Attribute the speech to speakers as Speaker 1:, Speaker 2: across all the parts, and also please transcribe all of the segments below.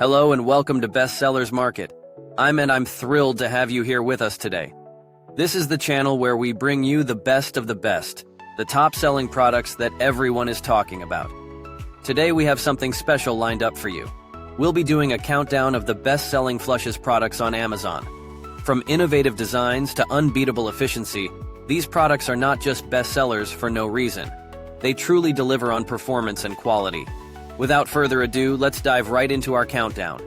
Speaker 1: Hello and welcome to Bestsellers Market. I'm thrilled to have you here with us today. This is the channel where we bring you the best of the best, the top-selling products that everyone is talking about. Today we have something special lined up for you. We'll be doing a countdown of the best-selling flushes products on Amazon. From innovative designs to unbeatable efficiency, these products are not just bestsellers for no reason. They truly deliver on performance and quality. Without further ado, let's dive right into our countdown.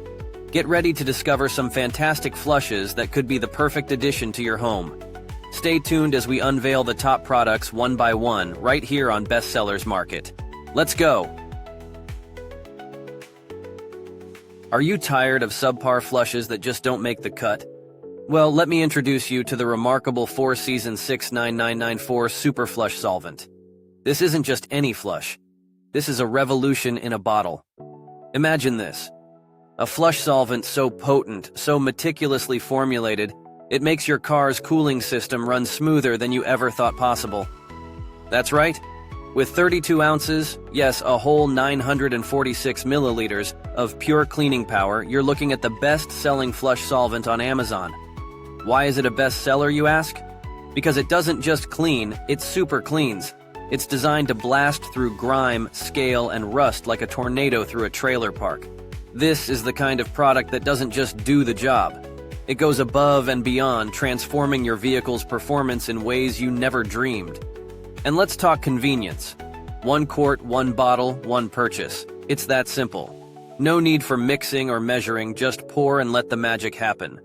Speaker 1: Get ready to discover some fantastic flushes that could be the perfect addition to your home. Stay tuned as we unveil the top products one by one right here on Bestsellers Market. Let's go! Are you tired of subpar flushes that just don't make the cut? Well, let me introduce you to the remarkable 4-Season 69994 Super Flush Solvent. This isn't just any flush. This is a revolution in a bottle. Imagine this. A flush solvent so potent, so meticulously formulated, it makes your car's cooling system run smoother than you ever thought possible. That's right. With 32 ounces, yes, a whole 946 milliliters of pure cleaning power, you're looking at the best-selling flush solvent on Amazon. Why is it a bestseller, you ask? Because it doesn't just clean, it super cleans. It's designed to blast through grime, scale, and rust like a tornado through a trailer park. This is the kind of product that doesn't just do the job. It goes above and beyond, transforming your vehicle's performance in ways you never dreamed. And let's talk convenience. 1 quart, 1 bottle, 1 purchase. It's that simple. No need for mixing or measuring, just pour and let the magic happen.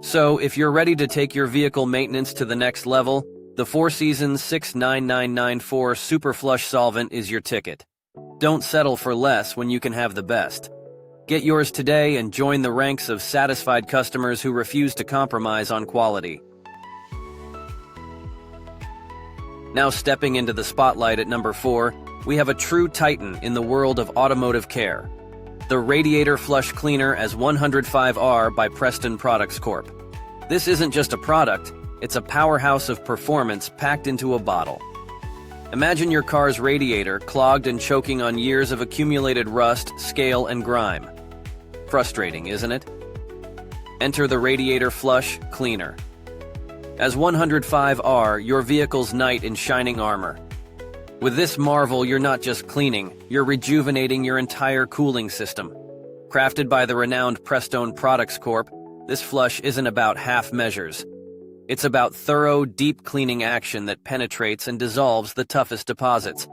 Speaker 1: So, if you're ready to take your vehicle maintenance to the next level, the 4-Season 69994 Super Flush Solvent is your ticket. Don't settle for less when you can have the best. Get yours today and join the ranks of satisfied customers who refuse to compromise on quality. Now stepping into the spotlight at number 4, we have a true titan in the world of automotive care. The Radiator Flush Cleaner as 105R by Preston Products Corp. This isn't just a product, it's a powerhouse of performance packed into a bottle. Imagine your car's radiator clogged and choking on years of accumulated rust, scale, and grime. Frustrating, isn't it? Enter the Radiator Flush Cleaner. As 105R, your vehicle's knight in shining armor. With this marvel, you're not just cleaning, you're rejuvenating your entire cooling system. Crafted by the renowned Preston Products Corp, this flush isn't about half measures. It's about thorough, deep cleaning action that penetrates and dissolves the toughest deposits.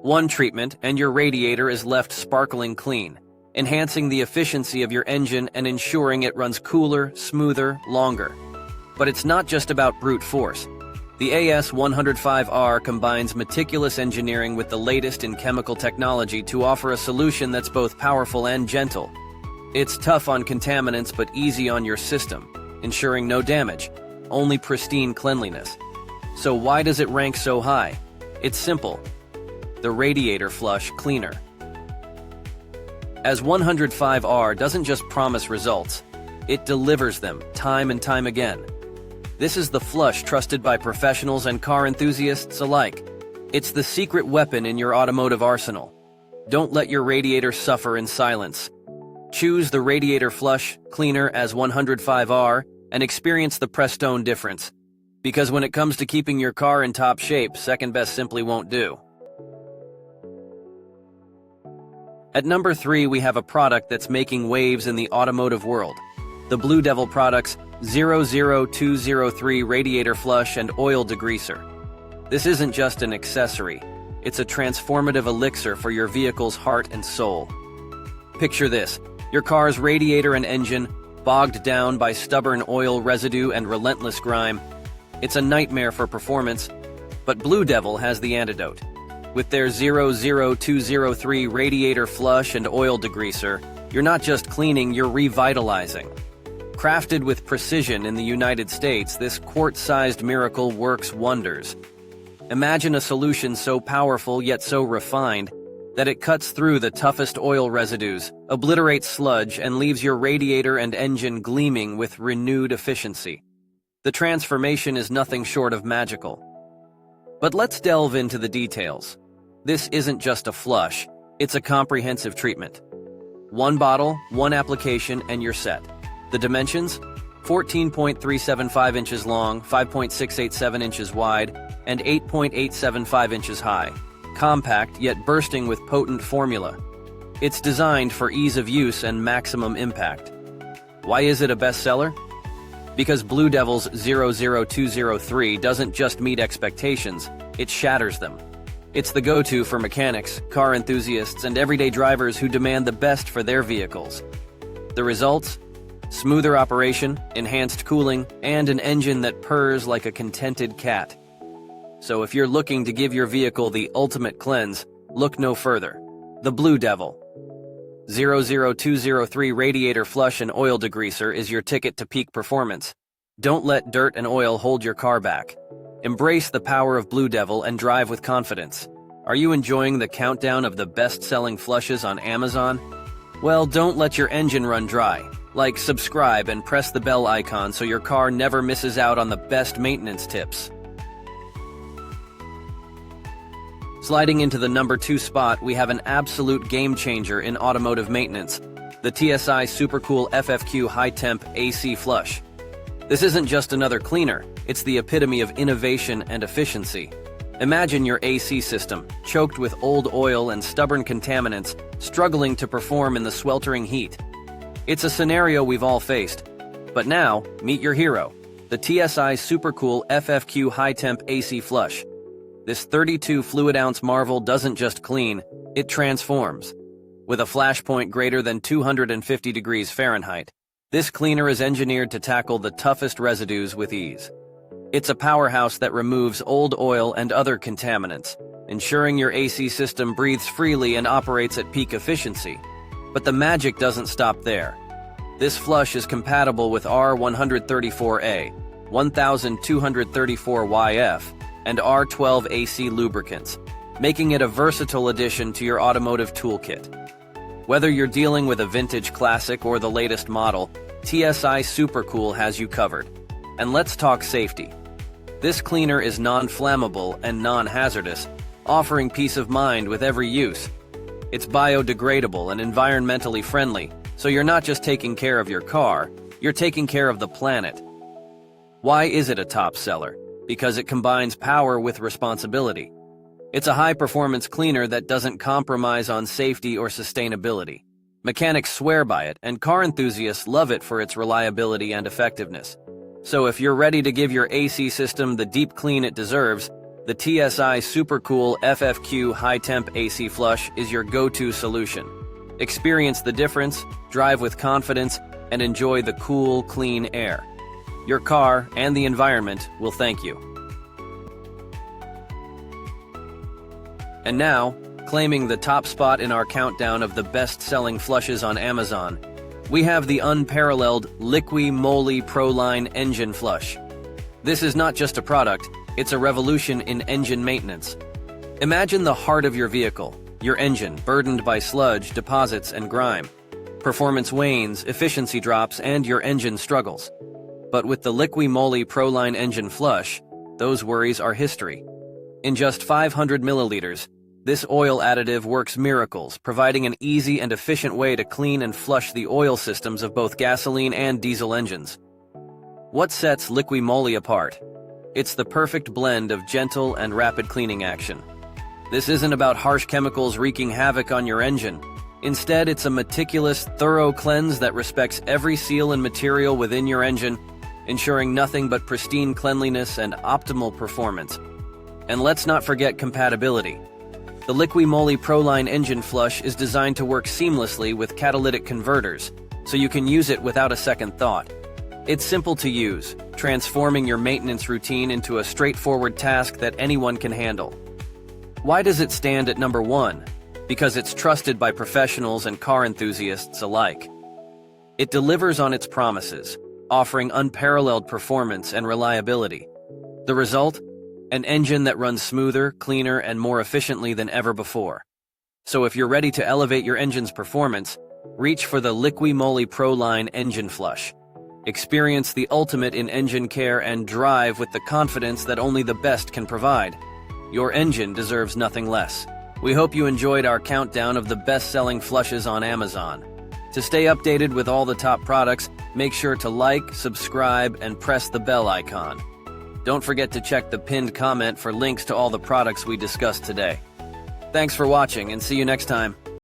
Speaker 1: One treatment, and your radiator is left sparkling clean, enhancing the efficiency of your engine and ensuring it runs cooler, smoother, longer. But it's not just about brute force. The AS105R combines meticulous engineering with the latest in chemical technology to offer a solution that's both powerful and gentle. It's tough on contaminants but easy on your system, ensuring no damage. Only pristine cleanliness. So why does it rank so high? It's simple. The Radiator Flush Cleaner. As 105R doesn't just promise results, it delivers them time and time again. This is the flush trusted by professionals and car enthusiasts alike. It's the secret weapon in your automotive arsenal. Don't let your radiator suffer in silence. Choose the Radiator Flush Cleaner as 105R and experience the Preston difference. Because when it comes to keeping your car in top shape, second best simply won't do. At number 3, we have a product that's making waves in the automotive world. The Blue Devil Products 00203 Radiator Flush and Oil Degreaser. This isn't just an accessory. It's a transformative elixir for your vehicle's heart and soul. Picture this. Your car's radiator and engine bogged down by stubborn oil residue and relentless grime. It's a nightmare for performance, but Blue Devil has the antidote. With their 00203 Radiator Flush and Oil Degreaser, you're not just cleaning, you're revitalizing. Crafted with precision in the United States, this quart-sized miracle works wonders. Imagine a solution so powerful yet so refined that it cuts through the toughest oil residues, obliterates sludge, and leaves your radiator and engine gleaming with renewed efficiency. The transformation is nothing short of magical. But let's delve into the details. This isn't just a flush, it's a comprehensive treatment. One bottle, one application, and you're set. The dimensions? 14.375 inches long, 5.687 inches wide, and 8.875 inches high. Compact, yet bursting with potent formula. It's designed for ease of use and maximum impact. Why is it a bestseller? Because Blue Devil's 00203 doesn't just meet expectations, it shatters them. It's the go-to for mechanics, car enthusiasts, and everyday drivers who demand the best for their vehicles. The results? Smoother operation, enhanced cooling, and an engine that purrs like a contented cat. So if you're looking to give your vehicle the ultimate cleanse, look no further. The Blue Devil 00203 Radiator Flush and Oil Degreaser is your ticket to peak performance. Don't let dirt and oil hold your car back. Embrace the power of Blue Devil and drive with confidence. Are you enjoying the countdown of the best-selling flushes on Amazon? Well, don't let your engine run dry. Like, subscribe, and press the bell icon so your car never misses out on the best maintenance tips. Sliding into the number 2 spot, we have an absolute game-changer in automotive maintenance, the TSI Supercool FFQ High-Temp AC Flush. This isn't just another cleaner, it's the epitome of innovation and efficiency. Imagine your AC system, choked with old oil and stubborn contaminants, struggling to perform in the sweltering heat. It's a scenario we've all faced. But now, meet your hero, the TSI Supercool FFQ High-Temp AC Flush. This 32 fluid-ounce marvel doesn't just clean, it transforms. With a flash point greater than 250 degrees Fahrenheit, this cleaner is engineered to tackle the toughest residues with ease. It's a powerhouse that removes old oil and other contaminants, ensuring your AC system breathes freely and operates at peak efficiency. But the magic doesn't stop there. This flush is compatible with R134A, 1234YF, and R12AC lubricants, making it a versatile addition to your automotive toolkit. Whether you're dealing with a vintage classic or the latest model, TSI Supercool has you covered. And let's talk safety. This cleaner is non-flammable and non-hazardous, offering peace of mind with every use. It's biodegradable and environmentally friendly, so you're not just taking care of your car, you're taking care of the planet. Why is it a top seller? Because it combines power with responsibility. It's a high-performance cleaner that doesn't compromise on safety or sustainability. Mechanics swear by it, and car enthusiasts love it for its reliability and effectiveness. So if you're ready to give your AC system the deep clean it deserves, the TSI Supercool FFQ High-Temp AC Flush is your go-to solution. Experience the difference, drive with confidence, and enjoy the cool, clean air. Your car and the environment will thank you. And now, claiming the top spot in our countdown of the best-selling flushes on Amazon, we have the unparalleled Liqui Moly Pro-Line Engine Flush. This is not just a product, it's a revolution in engine maintenance. Imagine the heart of your vehicle, your engine burdened by sludge, deposits, and grime. Performance wanes, efficiency drops, and your engine struggles. But with the Liqui Moly Pro-Line Engine Flush, those worries are history. In just 500 milliliters, this oil additive works miracles, providing an easy and efficient way to clean and flush the oil systems of both gasoline and diesel engines. What sets Liqui Moly apart? It's the perfect blend of gentle and rapid cleaning action. This isn't about harsh chemicals wreaking havoc on your engine. Instead, it's a meticulous, thorough cleanse that respects every seal and material within your engine, ensuring nothing but pristine cleanliness and optimal performance. And let's not forget compatibility. The Liqui Moly Pro-Line Engine Flush is designed to work seamlessly with catalytic converters, so you can use it without a second thought. It's simple to use, transforming your maintenance routine into a straightforward task that anyone can handle. Why does it stand at number 1? Because it's trusted by professionals and car enthusiasts alike. It delivers on its promises, offering unparalleled performance and reliability. The result? An engine that runs smoother, cleaner, and more efficiently than ever before. So if you're ready to elevate your engine's performance, reach for the Liqui Moly Pro-Line Engine Flush. Experience the ultimate in engine care and drive with the confidence that only the best can provide. Your engine deserves nothing less. We hope you enjoyed our countdown of the best-selling flushes on Amazon. To stay updated with all the top products, make sure to like, subscribe, and press the bell icon. Don't forget to check the pinned comment for links to all the products we discussed today. Thanks for watching and see you next time.